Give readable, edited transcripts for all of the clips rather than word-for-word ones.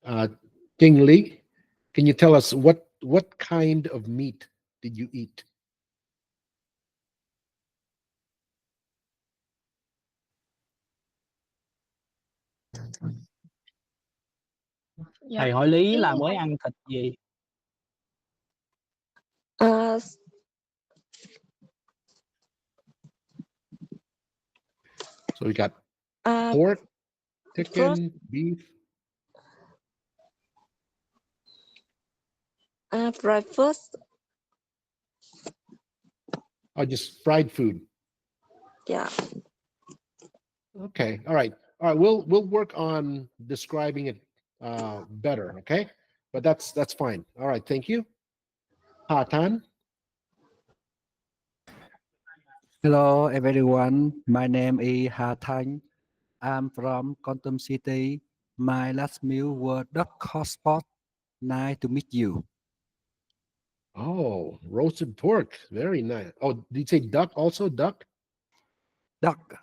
Uh, King Lee, can you tell us what kind of meat did you eat? Dạ, Thầy hỏi Lý tiếng là mới Hồng. ăn thịt gì? Uh, So we got uh, pork, first, chicken, beef. breakfast. Oh, just fried food. Yeah. Okay. All right. All right. We'll work on describing it better. Okay. But that's fine. All right. Thank you. Hatan. Hello everyone, my name is Ha Thanh. I'm from Quantum City. My last meal was duck hotspot. Nice to meet you. Oh, roasted pork. Very nice. Oh, did you say duck also? Duck? Duck.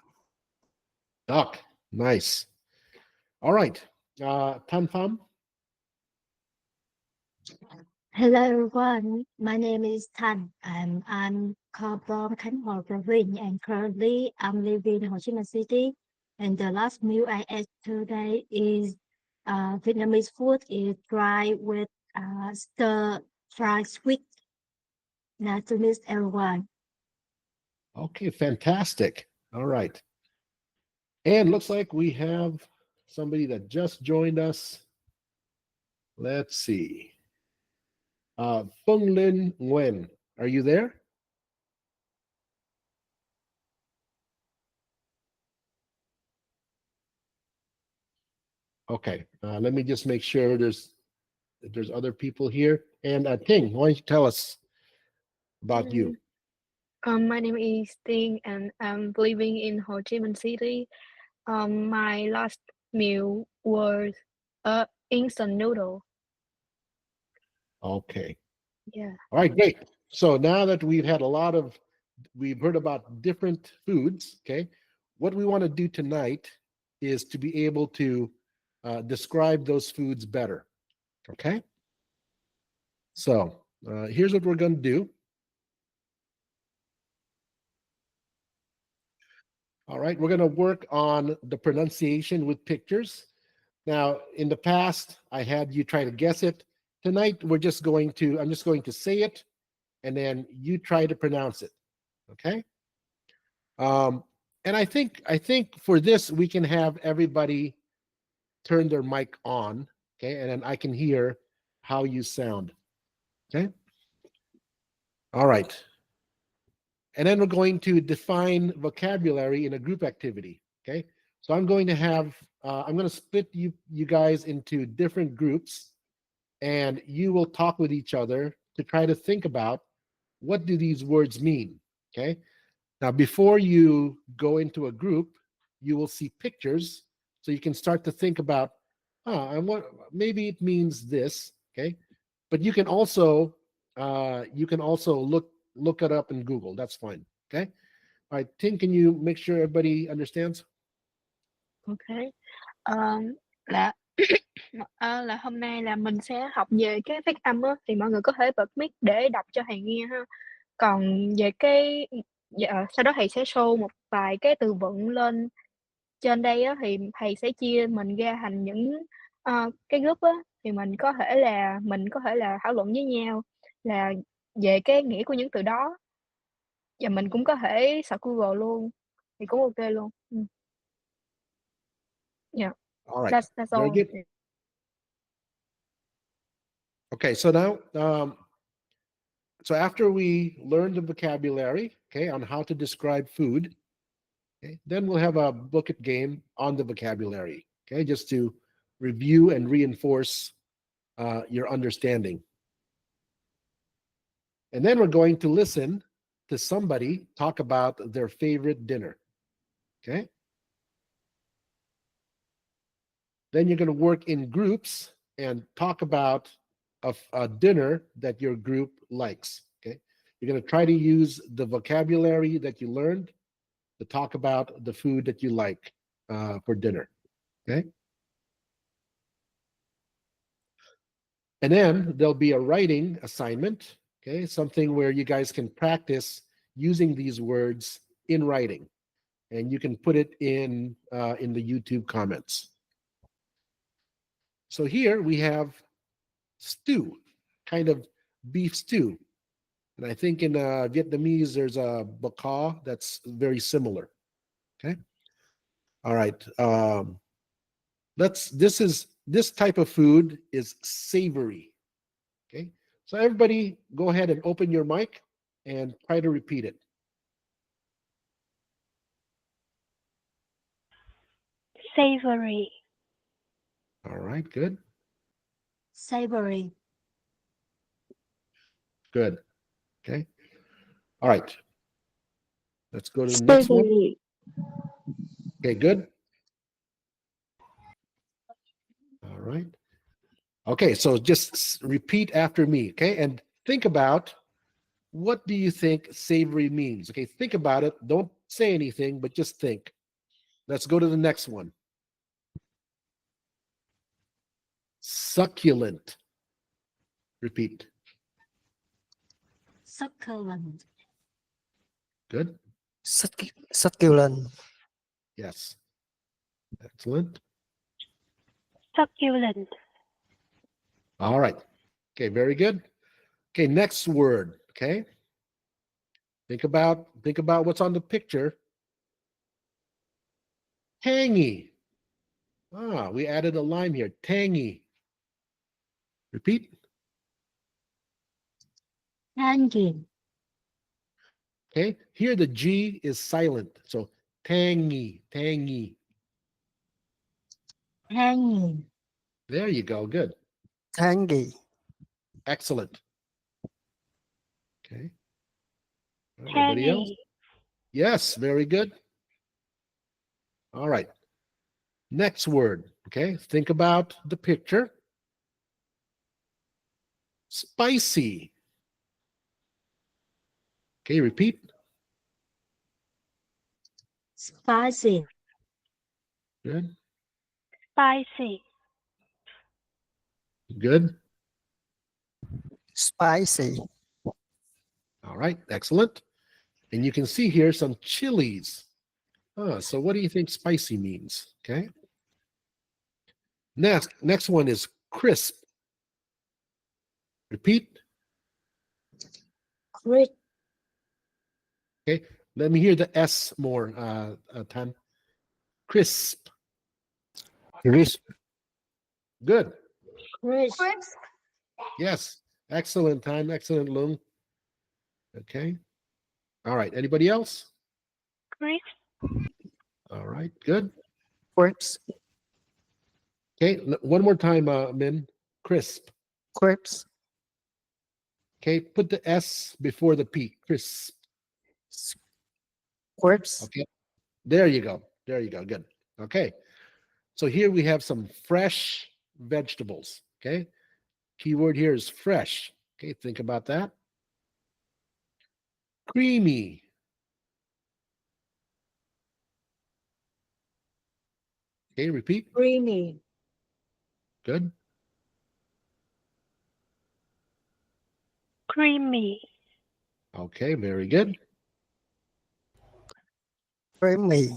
Duck. Nice. All right. Tan Pham. Hello everyone, my name is Tan and I'm come from Khánh Hòa province and currently I'm living in Ho Chi Minh City. And the last meal I ate today is Vietnamese food is dry with stir fried squid. Nice to meet everyone. Okay, fantastic. All right. And looks like we have somebody that just joined us. Let's see. Feng Lin Nguyen, are you there? Okay, let me just make sure there's other people here. And Ting, why don't you tell us about you? My name is Ting and I'm living in Ho Chi Minh City. My last meal was instant noodle. Okay. Yeah. All right, great. So now that we've heard about different foods, okay, what we want to do tonight is to be able to describe those foods better, okay? So here's what we're going to do. All right, we're going to work on the pronunciation with pictures. Now, in the past, I had you try to guess it. Tonight, I'm just going to say it, and then you try to pronounce it. Okay. And I think for this we can have everybody turn their mic on, okay, and then I can hear how you sound. Okay. All right. And then we're going to define vocabulary in a group activity. Okay. So I'm going to split you guys into different groups, and you will talk with each other to try to think about what do these words mean. Okay. Now, before you go into a group, you will see pictures, so you can start to think about, and what maybe it means this, okay? But you can also look it up in Google. That's fine, okay? All right, Tim, can you make sure everybody understands? Ok. Là là hôm nay là mình sẽ học về cái phát âm á, thì mọi người có thể bật mic để đọc cho thầy nghe ha. Còn về cái sau đó thầy sẽ show một vài cái từ vựng lên trên đây á, thì thầy sẽ chia mình ra thành những cái group á, thì mình có thể là thảo luận với nhau là về cái nghĩa của những từ đó, và mình cũng có thể search Google luôn thì cũng ok luôn. Yeah, All right, that's very all. good. Okay, so now, so after we learn the vocabulary, okay, on how to describe food, okay, then we'll have a bucket game on the vocabulary, okay, just to review and reinforce your understanding. And then we're going to listen to somebody talk about their favorite dinner, okay? Then you're going to work in groups and talk about a dinner that your group likes, okay? You're going to try to use the vocabulary that you learned to talk about the food that you like for dinner, okay? And then there'll be a writing assignment, okay? Something where you guys can practice using these words in writing. And you can put it in the YouTube comments. So here we have stew, kind of beef stew. And I think in Vietnamese, there's a bacau that's very similar. Okay. All right. This type of food is savory. Okay. So everybody go ahead and open your mic and try to repeat it. Savory. All right. Good. Savory. Good. Okay. All right. Let's go to the next one. Savory. Okay, good. All right. Okay, so just repeat after me, okay? And think about, what do you think savory means? Okay, think about it. Don't say anything, but just think. Let's go to the next one. Succulent. Repeat. Succulent. Good. Succulent. Yes. Excellent. Succulent. All right. Okay, very good. Okay, next word, okay? Think about what's on the picture. Tangy. Ah, we added a line here. Tangy. Repeat. Tangy. Okay, here the G is silent. So tangy, tangy. Tangy. There you go. Good. Tangy. Excellent. Okay. Anybody else? Tangy. Yes, very good. All right. Next word. Okay, think about the picture. Spicy. Okay, repeat. Spicy. Good. Spicy. Good. Spicy. All right, excellent. And you can see here some chilies. So what do you think spicy means? Okay. Next one is crisp. Repeat. Crisp. Okay. Let me hear the S more, Tan. Crisp. Crisp. Good. Crisp. Yes. Excellent, Tan. Excellent, Lung. Okay. All right. Anybody else? Crisp. All right. Good. Crisp. Okay. One more time, Min. Crisp. Crisp. Okay. Put the S before the P. Crisp. Crisp. Okay. There you go. There you go. Good. Okay. So here we have some fresh vegetables. Okay. Keyword here is fresh. Okay. Think about that. Creamy. Okay. Repeat. Creamy. Good. Creamy. Okay. Very good. Creamy.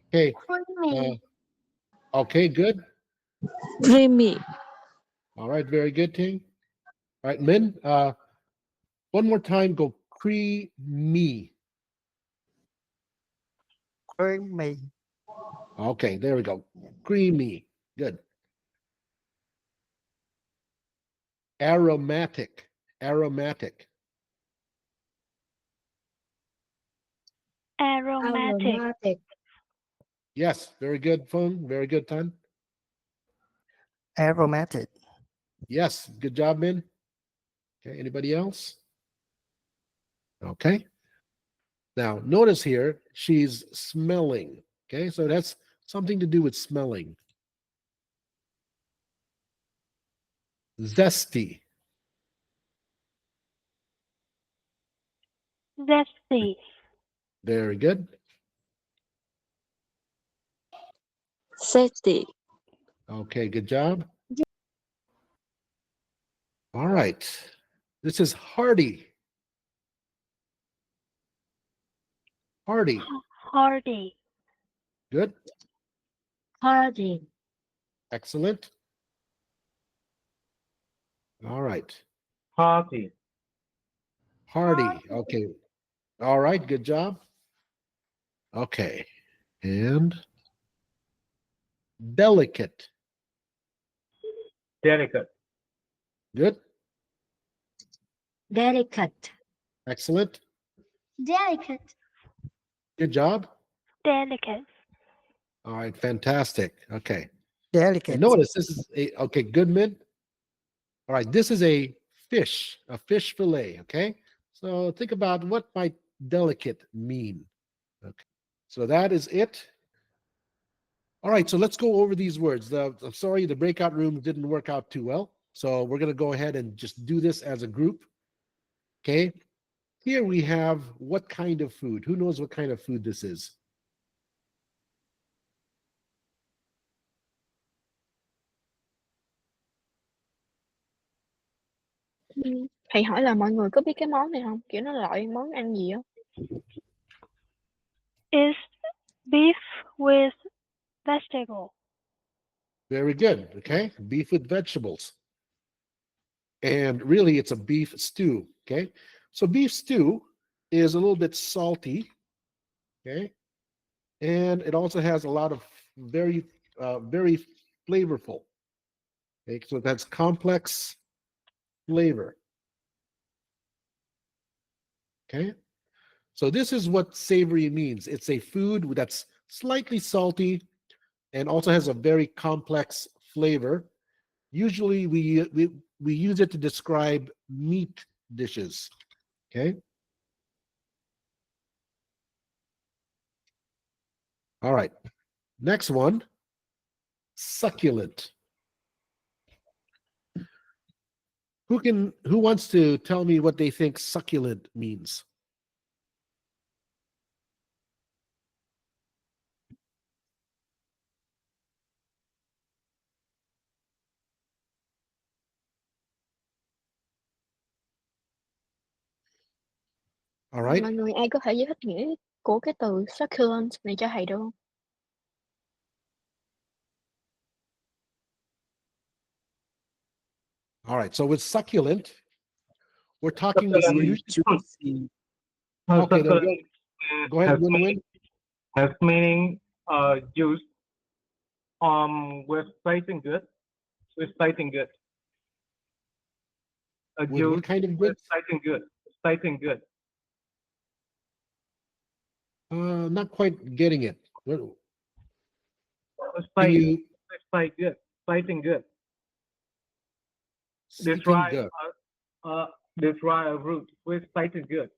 Okay. Creamy. Okay. Good. Creamy. All right. Very good, Ting. All right, Min. One more time. Go creamy. Creamy. Okay. There we go. Creamy. Good. Aromatic. Aromatic. Aromatic. Aromatic. Yes. Very good, Fung. Very good, Tan. Aromatic. Yes. Good job, Min. Okay. Anybody else? Okay. Now, notice here, she's smelling. Okay. So that's something to do with smelling. Zesty. Zesty. Very good. Safety. Okay. Good job. All right. This is hearty. Hearty. Hearty. Good. Hearty. Excellent. All right. Hearty. Hearty. Okay. All right. Good job. Okay. And delicate. Delicate. Good. Delicate. Excellent. Delicate. Good job. Delicate. All right. Fantastic. Okay. Delicate. And notice this is okay. Goodman. All right. This is a fish fillet. Okay. So think about what might delicate mean. Okay. So that is it. All right. So let's go over these words. I'm sorry, the breakout room didn't work out too well. So we're going to go ahead and just do this as a group. Okay. Here we have what kind of food? Who knows what kind of food this is? Thầy hỏi là mọi người có biết cái món này không? Kiểu nó là loại món ăn gì á? Is beef with vegetable. Very good. Okay. Beef with vegetables. And really, it's a beef stew. Okay. So beef stew is a little bit salty. Okay. And it also has a lot of very flavorful. Okay. So that's complex flavor. Okay. So this is what savory means. It's a food that's slightly salty and also has a very complex flavor. Usually we use it to describe meat dishes. Okay. All right. Next one, succulent. Who wants to tell me what they think succulent means? All right. Mọi người ai có thể giải thích nghĩa của cái từ succulent này cho thầy được không? All right. So with succulent, we're talking. We're Succulent. usually, okay, there we go. Go ahead, Win-Win. Has meaning used with fighting good. With fighting good. With what Used kind of with goods? fighting good. Fighting good. Not quite getting it. What, With can fight, you with fight good. Fighting good. speaking Describe good? describe a root with fighting good.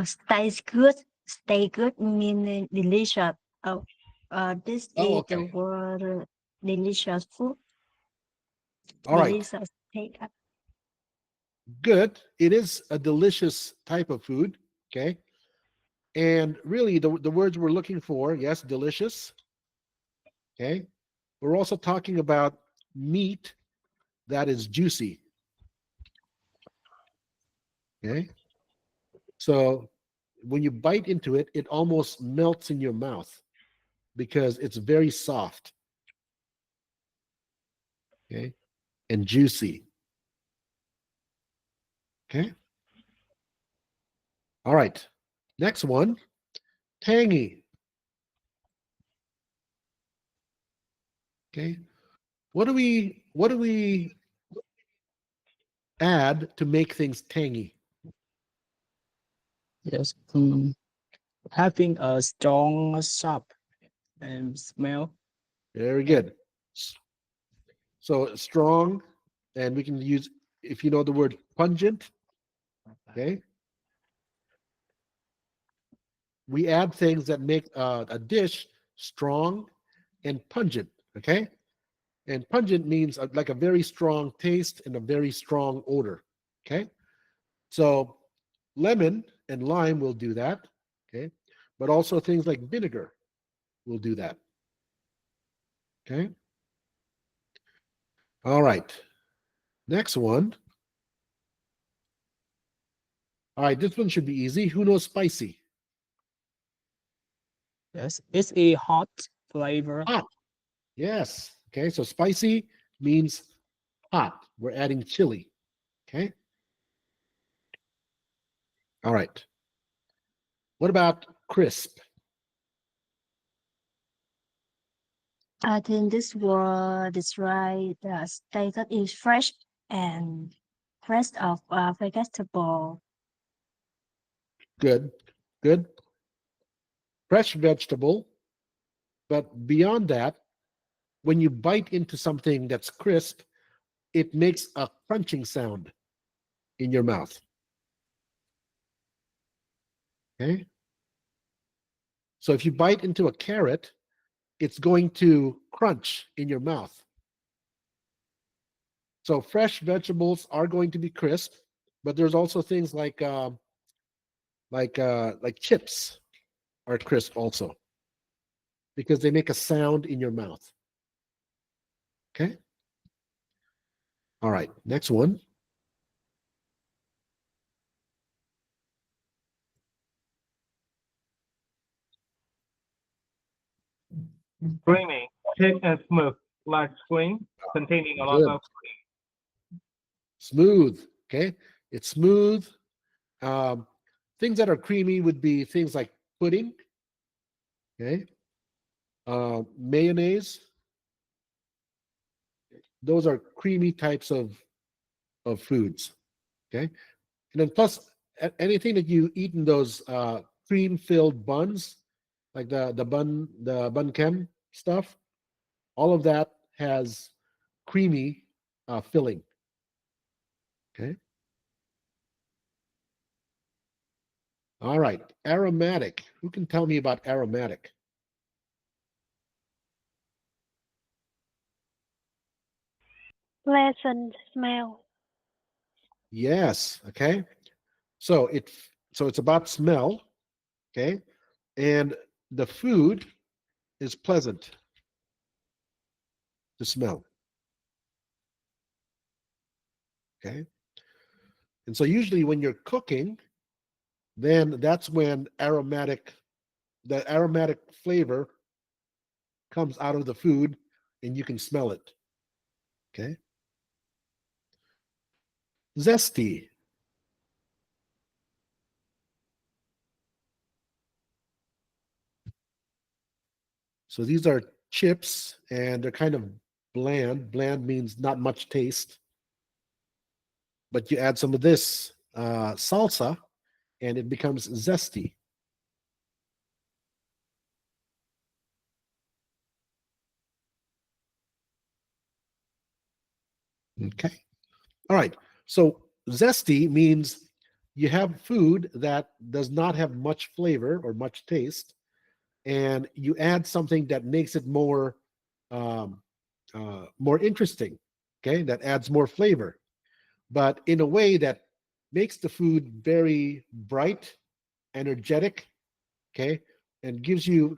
Stays good. Stay good mean delicious. This Oh, is okay. the word delicious food. All right. Delicious take up. Good. It is a delicious type of food. Okay. And really, the words we're looking for, yes, delicious. Okay. We're also talking about meat that is juicy. Okay. So when you bite into it, it almost melts in your mouth because it's very soft. Okay. And juicy. Okay. All right. Next one, tangy. Okay. What do we add to make things tangy? Yes, having a strong sharp smell. Very good. So strong, and we can use, if you know the word pungent, okay? We add things that make a dish strong and pungent, okay? And pungent means like a very strong taste and a very strong odor, okay? So lemon and lime will do that, okay? But also things like vinegar will do that, okay? All right. Next one. All right, this one should be easy. Who knows spicy? Yes, it's a hot flavor. Hot. Yes. Okay, so spicy means hot. We're adding chili. Okay. All right. What about crisp? I think this word describe the state that is fresh and fresh of vegetable. Good. Good. Fresh vegetable. But beyond that, when you bite into something that's crisp, it makes a crunching sound in your mouth. Okay. So if you bite into a carrot, it's going to crunch in your mouth. So fresh vegetables are going to be crisp, but there's also things like chips are crisp also because they make a sound in your mouth. Okay. All right. Next one. Creamy, thick and smooth, like cream, containing a lot Good. of Smooth. Okay. It's smooth. Um, things that are creamy would be things like pudding. Okay. Mayonnaise. Those are creamy types of foods. Okay. And then plus anything that you eat in those cream filled buns, like the bun kem stuff, all of that has creamy filling. Okay. All right. Aromatic. Who can tell me about aromatic? Pleasant smell. Yes. Okay. So it's about smell. Okay. And the food is pleasant to smell. Okay. And so usually when you're cooking, then that's when the aromatic flavor comes out of the food and you can smell it. Okay. Zesty. So these are chips and they're kind of bland. Bland means not much taste. But you add some of this salsa and it becomes zesty. Okay. All right. So zesty means you have food that does not have much flavor or much taste, and you add something that makes it um, more interesting. Okay, that adds more flavor, but in a way that makes the food very bright, energetic. Okay, and gives you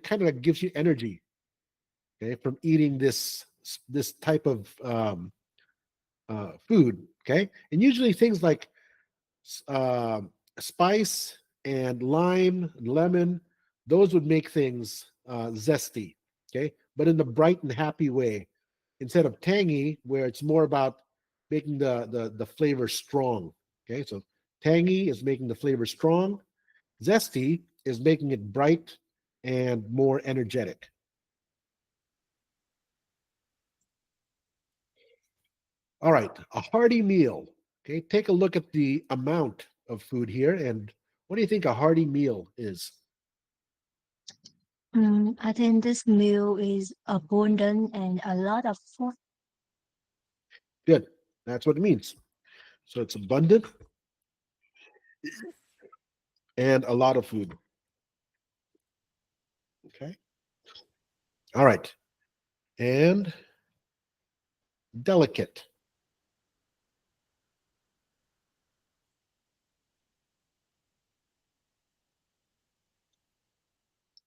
energy. Okay, from eating this type of food. Okay, and usually things like uh, spice and lime, and lemon, those would make things zesty. Okay, but in the bright and happy way, instead of tangy, where it's more about making the flavor strong. Okay, so tangy is making the flavor strong. Zesty is making it bright and more energetic. All right, a hearty meal. Okay, take a look at the amount of food here, and what do you think a hearty meal is? I think this meal is abundant and a lot of food. Good, that's what it means. So it's abundant and a lot of food. Okay. All right, and delicate.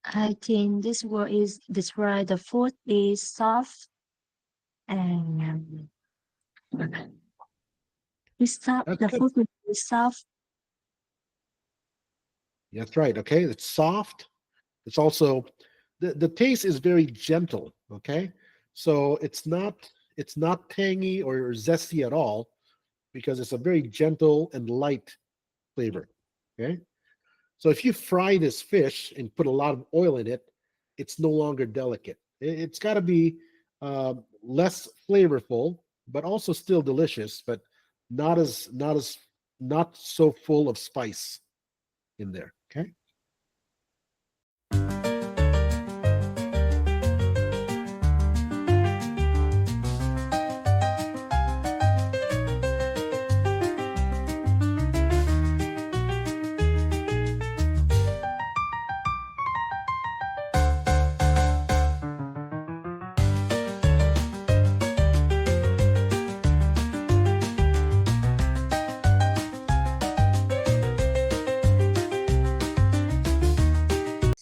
I think this word is describe the food is soft and It's soft. That's The good. food will be soft. That's right. Okay. It's soft. It's also the taste is very gentle. Okay. So it's not tangy or zesty at all because it's a very gentle and light flavor. Okay. So if you fry this fish and put a lot of oil in it, it's no longer delicate. It's got to be less flavorful, but also still delicious, but not so full of spice in there. Okay.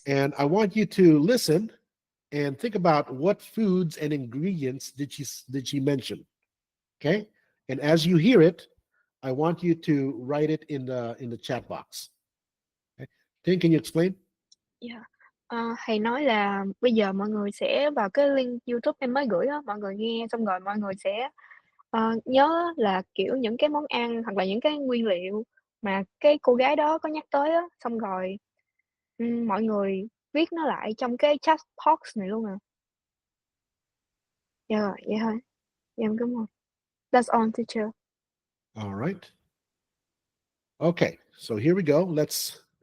And I want you to listen and think about what foods and ingredients did she mention. Okay. And as you hear it, I want you to write it in the chat box. Okay. Ting, can you explain? Yeah. Thầy nói là bây giờ mọi người sẽ vào cái link YouTube em mới gửi á, mọi người nghe xong rồi mọi người sẽ nhớ là kiểu những cái món ăn hoặc là những cái nguyên liệu mà cái cô gái đó có nhắc tới á, xong rồi mọi người viết nó lại trong cái chat box này luôn à. Dạ rồi, vậy thôi. Dạ, em cảm ơn. That's all, teacher. All right. Okay, so here we go.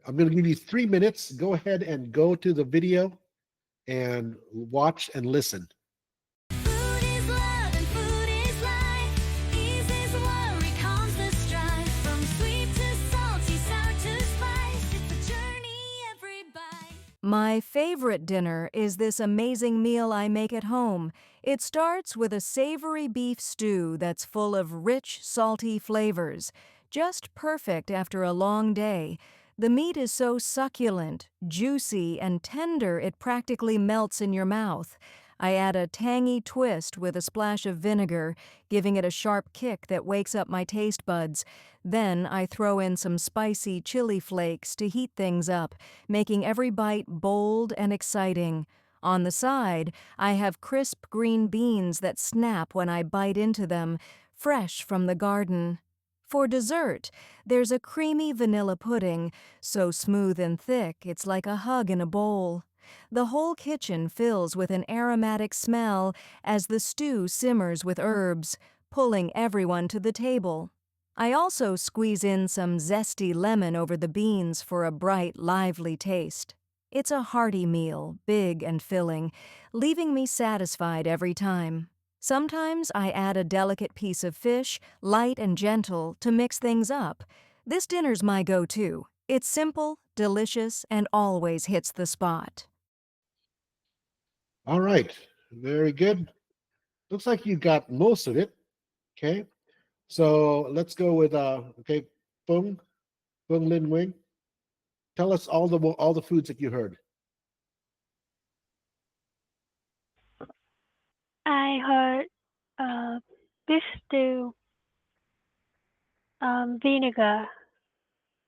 I'm going to give you 3 minutes. Go ahead and go to the video and watch and listen. Food is love and food is life. Ease is worry, calms the strife. From sweet to salty, sour to spice. It's a journey every bite. My favorite dinner is this amazing meal I make at home. It starts with a savory beef stew that's full of rich, salty flavors. Just perfect after a long day. The meat is so succulent, juicy, and tender it practically melts in your mouth. I add a tangy twist with a splash of vinegar, giving it a sharp kick that wakes up my taste buds. Then I throw in some spicy chili flakes to heat things up, making every bite bold and exciting. On the side, I have crisp green beans that snap when I bite into them, fresh from the garden. For dessert, there's a creamy vanilla pudding, so smooth and thick it's like a hug in a bowl. The whole kitchen fills with an aromatic smell as the stew simmers with herbs, pulling everyone to the table. I also squeeze in some zesty lemon over the beans for a bright, lively taste. It's a hearty meal, big and filling, leaving me satisfied every time. Sometimes I add a delicate piece of fish, light and gentle, to mix things up. This dinner's my go-to. It's simple, delicious, and always hits the spot. All right, very good. Looks like you got most of it. Okay, so let's go with Bung Lin Wing. Tell us all the foods that you heard. I heard beef stew, vinegar,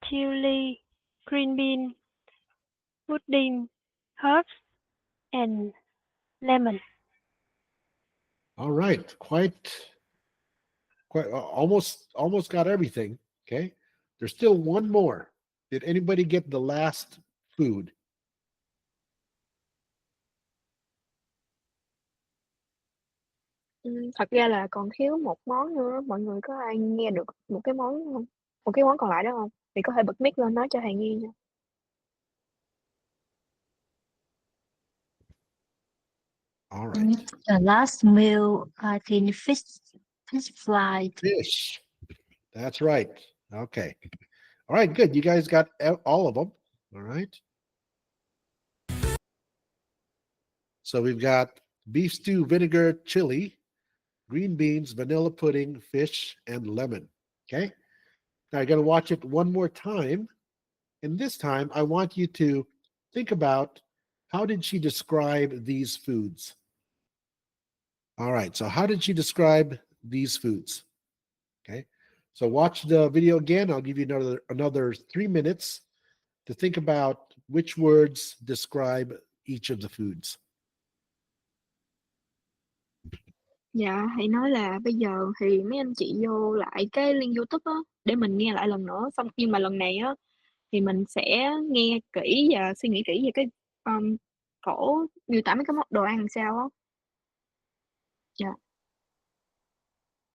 chili, green bean, pudding, herbs, and lemon. All right, quite almost got everything. Okay, there's still one more. Did anybody get the last food? Thật ra là còn thiếu một món nữa, mọi người có ai nghe được một cái món không? Một cái món còn lại đó không? Thì có thể bật mic lên nói cho thầy nghe nha. All right. The last meal, I think fish fry. Fish. That's right. Okay. All right, good. You guys got all of them. All right. So we've got beef stew, vinegar, chili, green beans, vanilla pudding, fish, and lemon. Okay. Now you're going to watch it one more time. And this time I want you to think about how did she describe these foods? All right. So how did she describe these foods? Okay. So watch the video again. I'll give you another 3 minutes to think about which words describe each of the foods. Dạ, thì nói là bây giờ thì mấy anh chị vô lại cái link YouTube á, để mình nghe lại lần nữa, xong nhưng mà lần này á, thì mình sẽ nghe kỹ và suy nghĩ kỹ về cái, cổ miêu tả mấy cái món đồ ăn làm sao á. Dạ.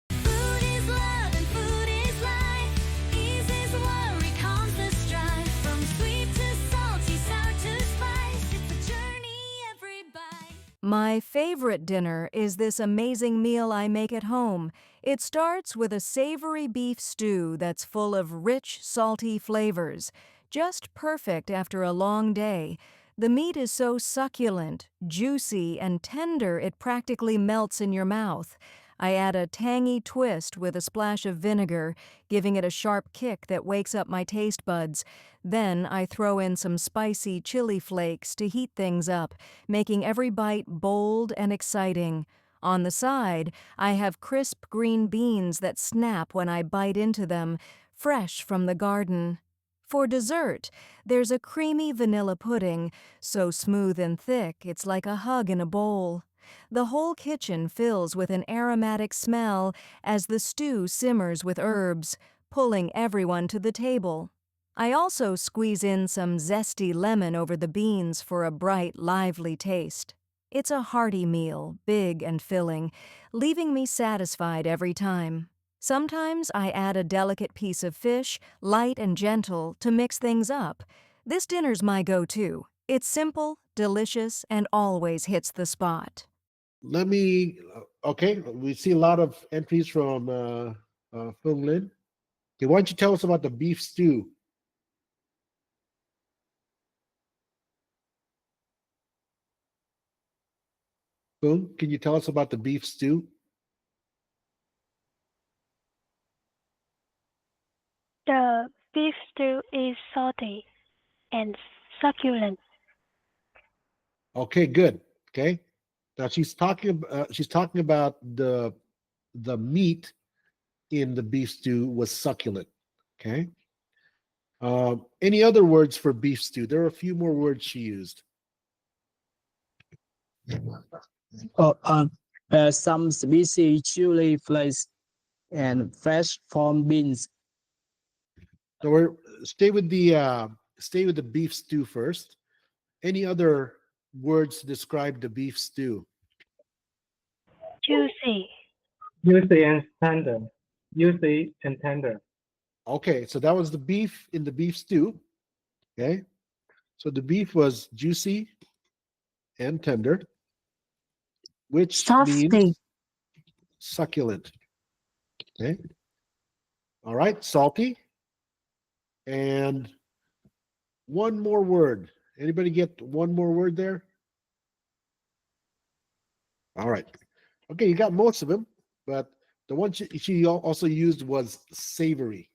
Food is love and food is life. Eases worry, calms the strife. From sweet to salty, sour to spice. It's a journey every bite. My favorite dinner is this amazing meal I make at home. It starts with a savory beef stew that's full of rich, salty flavors, just perfect after a long day. The meat is so succulent, juicy, and tender it practically melts in your mouth. I add a tangy twist with a splash of vinegar, giving it a sharp kick that wakes up my taste buds. Then I throw in some spicy chili flakes to heat things up, making every bite bold and exciting. On the side, I have crisp green beans that snap when I bite into them, fresh from the garden. For dessert, there's a creamy vanilla pudding, so smooth and thick it's like a hug in a bowl. The whole kitchen fills with an aromatic smell as the stew simmers with herbs, pulling everyone to the table. I also squeeze in some zesty lemon over the beans for a bright, lively taste. It's a hearty meal, big and filling, leaving me satisfied every time. Sometimes I add a delicate piece of fish, light and gentle, to mix things up. This dinner's my go-to. It's simple, delicious, and always hits the spot. Okay, we see a lot of entries from Fung Lin. Okay, why don't you tell us about the beef stew? Fung, can you tell us about the beef stew? The beef stew is salty and succulent. Okay, good. Okay, now she's talking about the meat in the beef stew was succulent. Okay. Any other words for beef stew? There are a few more words she used. Some spicy chili flakes and fresh from beans. So we're stay with the beef stew first. Any other words to describe the beef stew? Juicy. Juicy and tender. Juicy and tender. Okay, so that was the beef in the beef stew. Okay, so the beef was juicy and tender, which means succulent. Okay, all right, salty. And one more word. Anybody get one more word there? All right. Okay, you got most of them, but the one she also used was savory.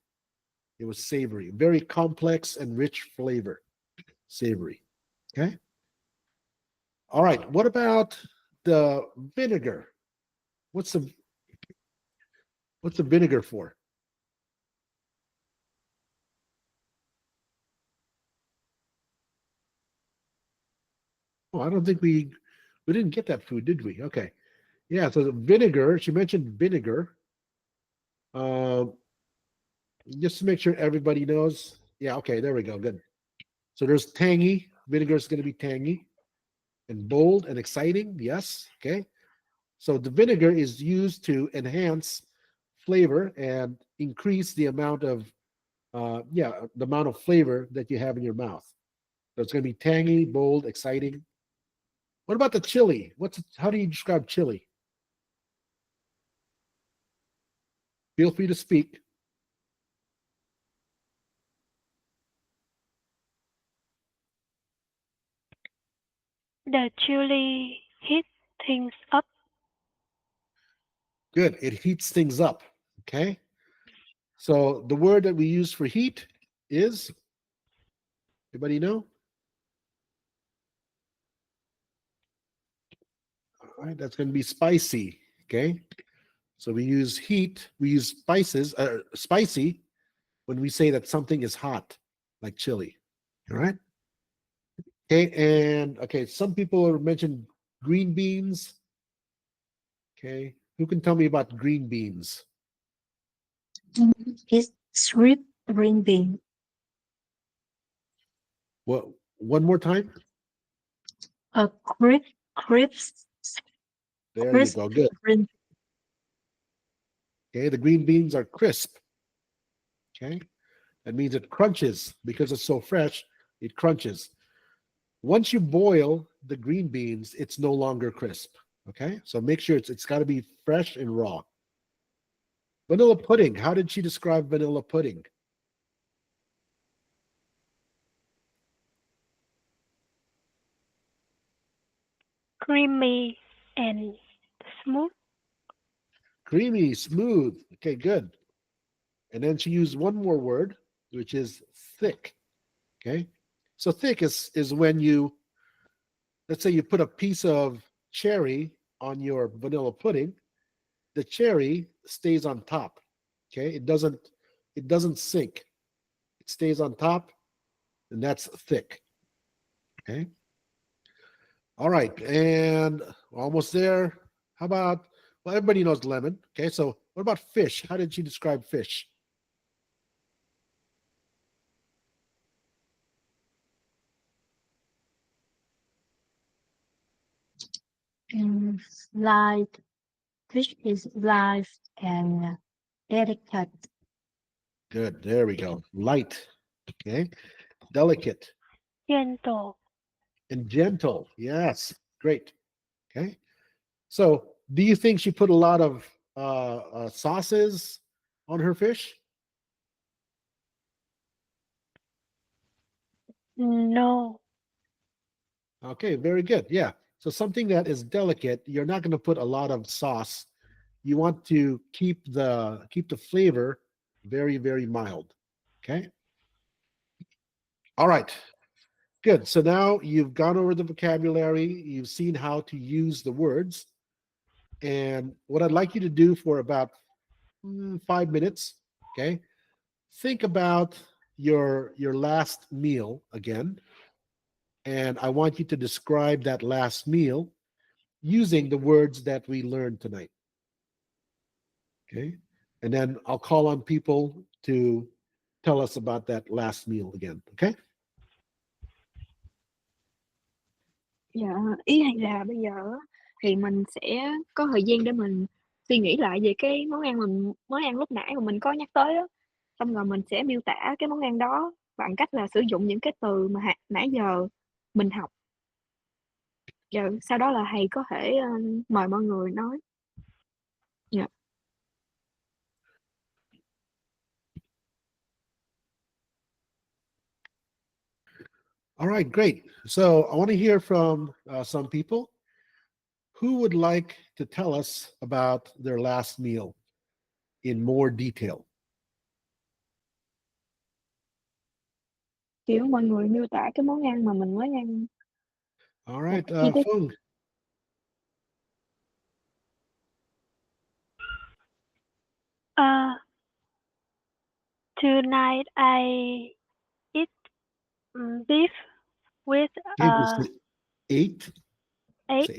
It was savory, very complex and rich flavor. Savory. Okay. All right. What about the vinegar? What's the vinegar for? Oh, I don't think we didn't get that food, did we? Okay. Yeah, so the vinegar, she mentioned vinegar. Just to make sure everybody knows. Yeah, okay, there we go. Good. So there's tangy. Vinegar is going to be tangy and bold and exciting. Yes. Okay. So the vinegar is used to enhance flavor and increase the amount of the amount of flavor that you have in your mouth. So it's going to be tangy, bold, exciting. What about the chili? How do you describe chili? Feel free to speak. The chili heats things up. Good. It heats things up. Okay. So the word that we use for heat is, anybody know? All right, that's going to be spicy. Okay. So we use heat, we use spicy when we say that something is hot, like chili. All right. Okay, and okay, some people mentioned green beans. Okay, who can tell me about green beans? It's sweet green bean. What? One more time. A crisp There you go. Good. green. Okay, the green beans are crisp. Okay, that means it crunches because it's so fresh. It crunches. Once you boil the green beans, it's no longer crisp. Okay, so make sure it's got to be fresh and raw. Vanilla pudding. How did she describe vanilla pudding? Creamy and smooth. Creamy, smooth. Okay, good. And then she used one more word, which is thick. Okay, so thick is when you, let's say you put a piece of cherry on your vanilla pudding, the cherry stays on top. Okay, it doesn't sink. It stays on top, and that's thick. Okay. All right, and almost there. How about, well, everybody knows lemon. Okay, so what about fish? How did she describe fish? Light. Fish is live and delicate. Good. There we go. Light. Okay. Delicate Gentle. and gentle. Yes. Great. Okay. So, do you think she put a lot of sauces on her fish? No. Okay. Very good. Yeah. So something that is delicate, you're not going to put a lot of sauce. You want to keep the flavor very, very mild. Okay. All right. Good. So now you've gone over the vocabulary, you've seen how to use the words. And what I'd like you to do for about 5 minutes, okay? Think about your last meal again. And I want you to describe that last meal using the words that we learned tonight. Okay? And then I'll call on people to tell us about that last meal again. Okay? Dạ, ý hay là bây giờ á, thì mình sẽ có thời gian để mình suy nghĩ lại về cái món ăn mình mới ăn lúc nãy mà mình có nhắc tới á. Xong rồi mình sẽ miêu tả cái món ăn đó bằng cách là sử dụng những cái từ mà nãy giờ mình học. Rồi sau đó là thầy có thể mời mọi người nói. Dạ. All right, great. So I want to hear from some people. Who would like to tell us about their last meal in more detail? Kiểu mọi người miêu tả cái món ăn mà mình mới ăn. All right, Chi tiết. Phương. Tonight I eat beef with Okay, we say eight. eight Say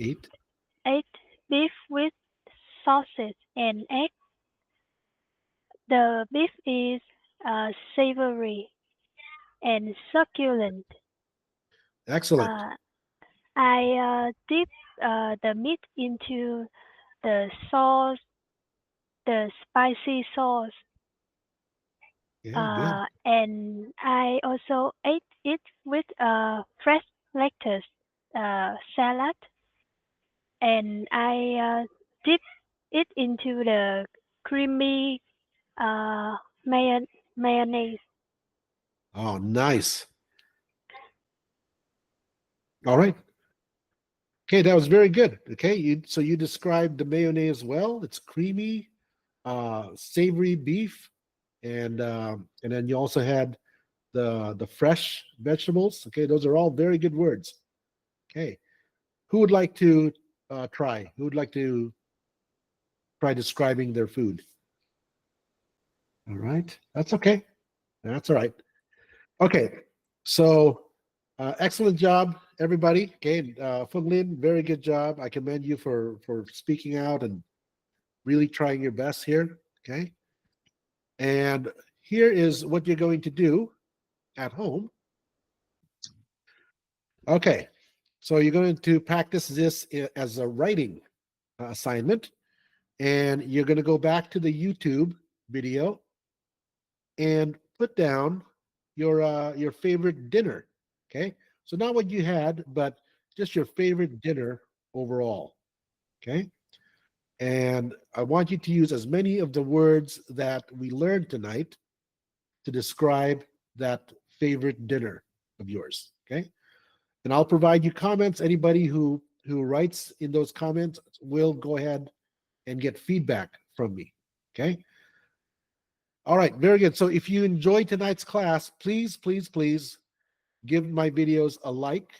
eight. beef with sausage and egg. The beef is savory and succulent. Excellent. I dip the meat into the sauce, the spicy sauce, Yeah, good. and I also ate it with fresh lettuce salad, and I dip it into the creamy mayonnaise. Oh, nice. All right. Okay, that was very good. Okay, so you described the mayonnaise well. It's creamy, savory beef, and then you also had the fresh vegetables. Okay, those are all very good words. Okay, who would like to try? Who would like to try describing their food. All right, that's okay. That's all right. Okay, so excellent job, everybody. Okay, Feng Lin, very good job. I commend you for speaking out and really trying your best here. Okay, and here is what you're going to do at home. Okay, so you're going to practice this as a writing assignment, and you're going to go back to the YouTube video and put down your favorite dinner. Okay, so not what you had, but just your favorite dinner overall. Okay, and I want you to use as many of the words that we learned tonight to describe that favorite dinner of yours. Okay, and I'll provide you comments. Anybody who writes in those comments will go ahead and get feedback from me. Okay. All right, very good. So if you enjoyed tonight's class, please give my videos a like.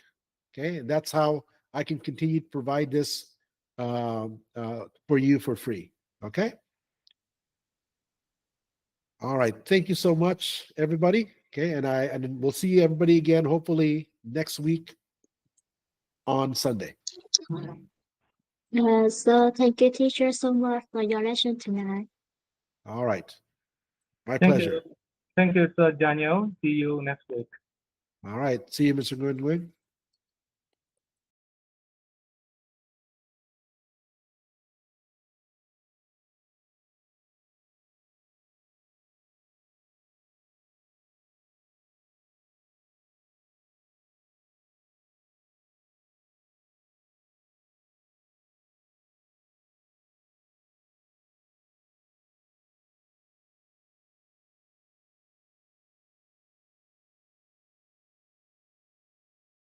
Okay, and that's how I can continue to provide this for you for free. Okay. All right, thank you so much, everybody. Okay, and we'll see everybody again hopefully next week on Sunday. So thank you, teacher, so much for your lesson tonight. All right, my Thank pleasure. you. Thank you, Sir Daniel. See you next week. All right, see you, Mr. Goodwin.